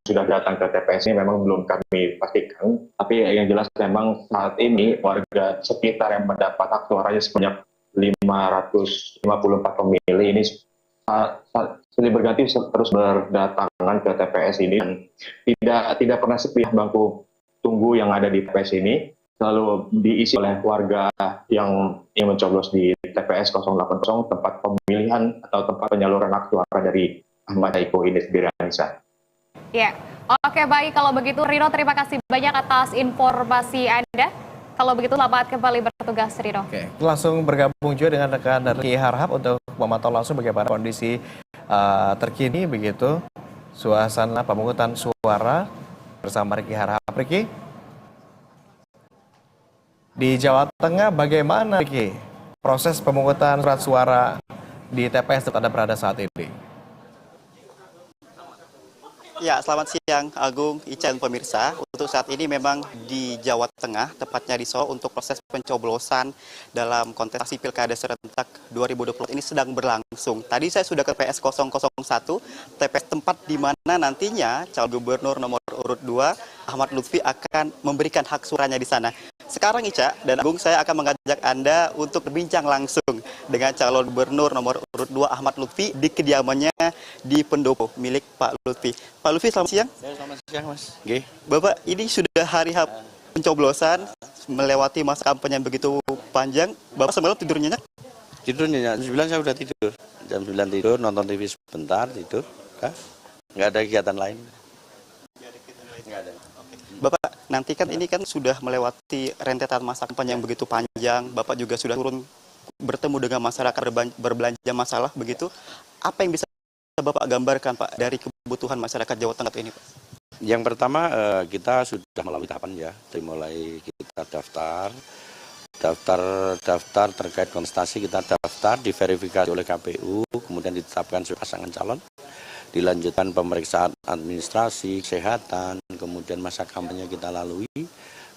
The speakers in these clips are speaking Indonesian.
sudah datang ke TPS ini memang belum kami pastikan, tapi yang jelas memang saat ini warga sekitar yang mendapat hak suaranya sebanyak 554 pemilih ini silih berganti terus berdatangan ke TPS ini, dan tidak pernah sepi bangku tunggu yang ada di TPS ini selalu diisi oleh warga yang ingin mencoblos di TPS 080, tempat pemilihan atau tempat penyaluran hak suara dari Ahmad Saiku ini sendiri, Anissa. Ya, oke, baik kalau begitu Rino, terima kasih banyak atas informasi Anda. Kalau begitu selamat kembali bertugas, Rino. Oke, langsung bergabung juga dengan rekan dari Harhab untuk memantau langsung bagaimana kondisi terkini begitu suasana pemungutan suara bersama Riki Harhab. Riki, di Jawa Tengah bagaimana Riki proses pemungutan surat suara di TPS tempat Anda berada saat ini? Ya, selamat siang Agung, Ica, dan pemirsa. Untuk saat ini memang di Jawa Tengah, tepatnya di Solo, untuk proses pencoblosan dalam kontestasi Pilkada serentak 2020 ini sedang berlangsung. Tadi saya sudah ke PS 001, TPS tempat di mana nantinya calon gubernur nomor urut 2 Ahmad Lutfi akan memberikan hak suaranya di sana. Sekarang Ica dan Agung, saya akan mengajak Anda untuk berbincang langsung dengan calon gubernur nomor urut 2 Ahmad Lutfi di kediamannya di Pendopo milik Pak Lutfi. Pak Lutfi, selamat siang. Selamat siang, Mas. Oke. Bapak, ini sudah hari pencoblosan, melewati masa kampanye yang begitu panjang. Bapak semalam tidur nyenyak? Tidur nyenyak. Jam 9 saya udah tidur. Jam 9 tidur, nonton TV sebentar, tidur. Nggak ada kegiatan lain. Nggak ada. Bapak, nanti kan ini kan sudah melewati rentetan masa kampanye yang begitu panjang. Bapak juga sudah turun bertemu dengan masyarakat, berbelanja masalah begitu. Apa yang bisa Bapak gambarkan, Pak, dari kebutuhan masyarakat Jawa Tengah ini, Pak? Yang pertama, kita sudah melalui tahapan ya. Dari mulai kita daftar terkait kontestasi, kita daftar, diverifikasi oleh KPU, kemudian ditetapkan sebagai pasangan calon. Dilanjutkan pemeriksaan administrasi, kesehatan, kemudian masa kampanye kita lalui,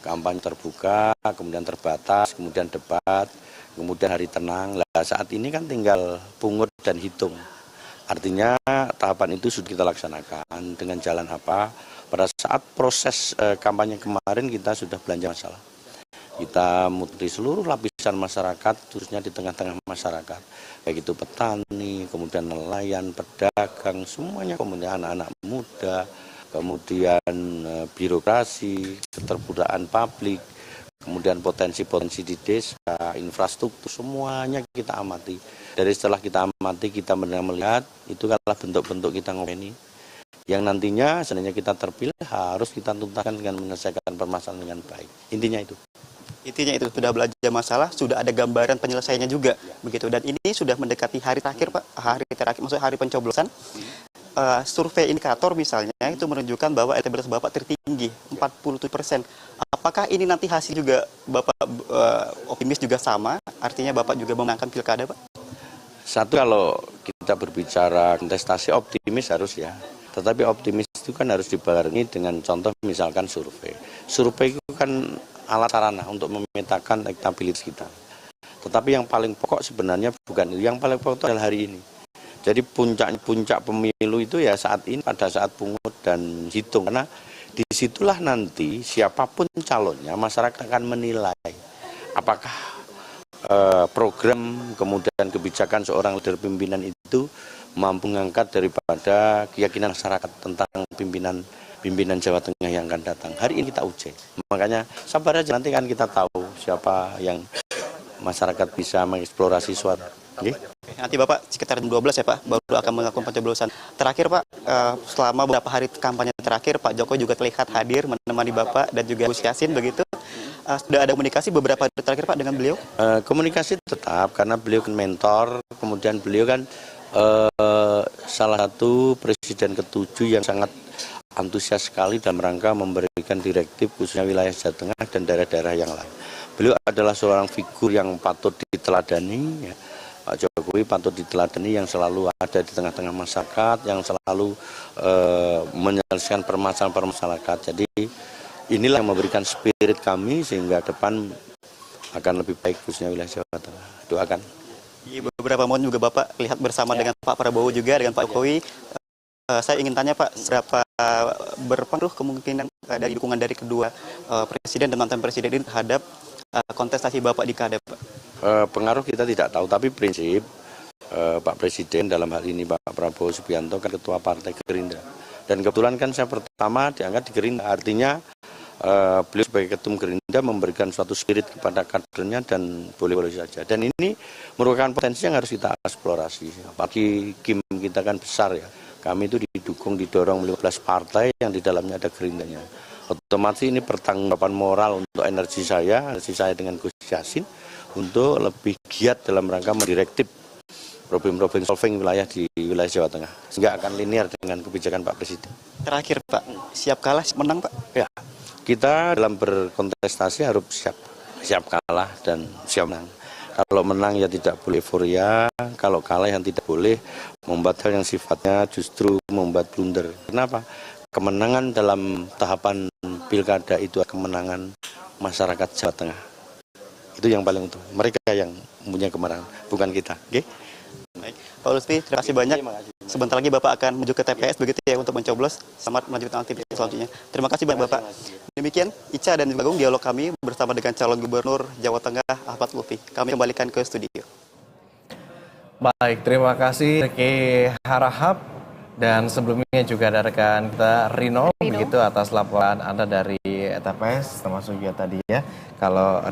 kampanye terbuka, kemudian terbatas, kemudian debat, kemudian hari tenang. Nah, saat ini kan tinggal pungut dan hitung. Artinya tahapan itu sudah kita laksanakan dengan jalan apa? Pada saat proses kampanye kemarin kita sudah belanja masalah. Kita muter di seluruh lapisan masyarakat, khususnya di tengah-tengah masyarakat. Baik itu petani, kemudian nelayan, pedagang, semuanya, kemudian anak-anak muda, kemudian birokrasi, keterbukaan publik, kemudian potensi-potensi di desa, infrastruktur, semuanya kita amati. Dari setelah kita amati, kita melihat, itu adalah bentuk-bentuk kita ngopeni. Yang nantinya, seandainya kita terpilih, harus kita tuntaskan dengan menyelesaikan permasalahan dengan baik. Intinya itu. Intinya itu sudah belajar masalah, sudah ada gambaran penyelesaiannya juga, begitu. Dan ini sudah mendekati hari terakhir, Pak, maksudnya hari pencoblosan. Survei indikator misalnya itu menunjukkan bahwa elektabilitas Bapak tertinggi 47%. Apakah ini nanti hasil juga Bapak optimis juga sama? Artinya Bapak juga memenangkan pilkada, Pak? Satu, kalau kita berbicara kontestasi optimis harus ya. Tetapi optimis itu kan harus dibarengi dengan contoh misalkan survei. Survei itu kan alat sarana untuk memetakan elektabilitas kita. Tetapi yang paling pokok sebenarnya bukan itu. Yang paling pokok itu adalah hari ini. Jadi puncak pemilu itu ya saat ini, pada saat pungut dan hitung. Karena disitulah nanti siapapun calonnya, masyarakat akan menilai apakah program kemudian kebijakan seorang leader pimpinan itu mampu mengangkat daripada keyakinan masyarakat tentang pimpinan Jawa Tengah yang akan datang. Hari ini kita uji. Makanya sabar aja, nanti kan kita tahu siapa yang masyarakat bisa mengeksplorasi suara. Okay. Nanti Bapak sekitar jam 12 ya Pak, baru akan melakukan pencoblosan. Terakhir Pak, selama beberapa hari kampanye terakhir, Pak Jokowi juga terlihat hadir menemani Bapak dan juga Gus Yassin begitu. Sudah ada komunikasi beberapa hari terakhir Pak dengan beliau? Komunikasi tetap, karena beliau kan mentor, kemudian beliau kan salah satu presiden ke-7 yang sangat antusias sekali dalam rangka memberikan direktif khususnya wilayah Jawa Tengah dan daerah-daerah yang lain. Beliau adalah seorang figur yang patut diteladani, ya. Pak Jokowi patut diteladani, yang selalu ada di tengah-tengah masyarakat, yang selalu menyelesaikan permasalahan-permasalahan masyarakat. Jadi inilah yang memberikan spirit kami sehingga depan akan lebih baik khususnya wilayah Jawa Tengah. Doakan. Di beberapa momen juga Bapak lihat bersama dengan Pak Prabowo juga dengan Pak Jokowi. saya ingin tanya Pak, seberapa berpengaruh kemungkinan dari dukungan dari kedua presiden dan mantan presiden ini terhadap kontestasi Bapak di Kada, Pak? Pengaruh kita tidak tahu, tapi prinsip Pak Presiden dalam hal ini Pak Prabowo Subianto kan ketua Partai Gerindra. Dan kebetulan kan saya pertama diangkat di Gerindra, artinya beliau sebagai ketum Gerindra memberikan suatu spirit kepada kadernya dan boleh-boleh saja. Dan ini merupakan potensi yang harus kita eksplorasi. Apalagi kim kita kan besar ya. Kami itu didorong 15 partai yang di dalamnya ada Gerindranya. Otomatis ini pertanggungjawaban moral untuk energi saya dengan Gus Yassin untuk lebih giat dalam rangka mendirektif problem-problem solving wilayah di wilayah Jawa Tengah. Sehingga akan linear dengan kebijakan Pak Presiden. Terakhir Pak, siap kalah, siap menang Pak? Ya, kita dalam berkontestasi harus siap kalah dan siap menang. Kalau menang ya tidak boleh euforia, kalau kalah yang tidak boleh membuat hal yang sifatnya justru membuat blunder. Kenapa? Kemenangan dalam tahapan pilkada itu kemenangan masyarakat Jawa Tengah. Itu yang paling utama. Mereka yang punya kemenangan, bukan kita. Oke? Baik, Pak Lutfi, terima kasih banyak. Sebentar lagi Bapak akan menuju ke TPS begitu ya untuk mencoblos. Selamat melanjutkan aktivitas selanjutnya. Terima kasih banyak Bapak. Demikian Ica dan juga Agung dialog kami bersama dengan calon gubernur Jawa Tengah Ahmad Lutfi. Kami kembalikan ke studio. Baik, terima kasih Riki Harahap. Dan sebelumnya juga ada rekan kita Rino, begitu atas laporan Anda dari TPS, termasuk juga tadi ya. Kalau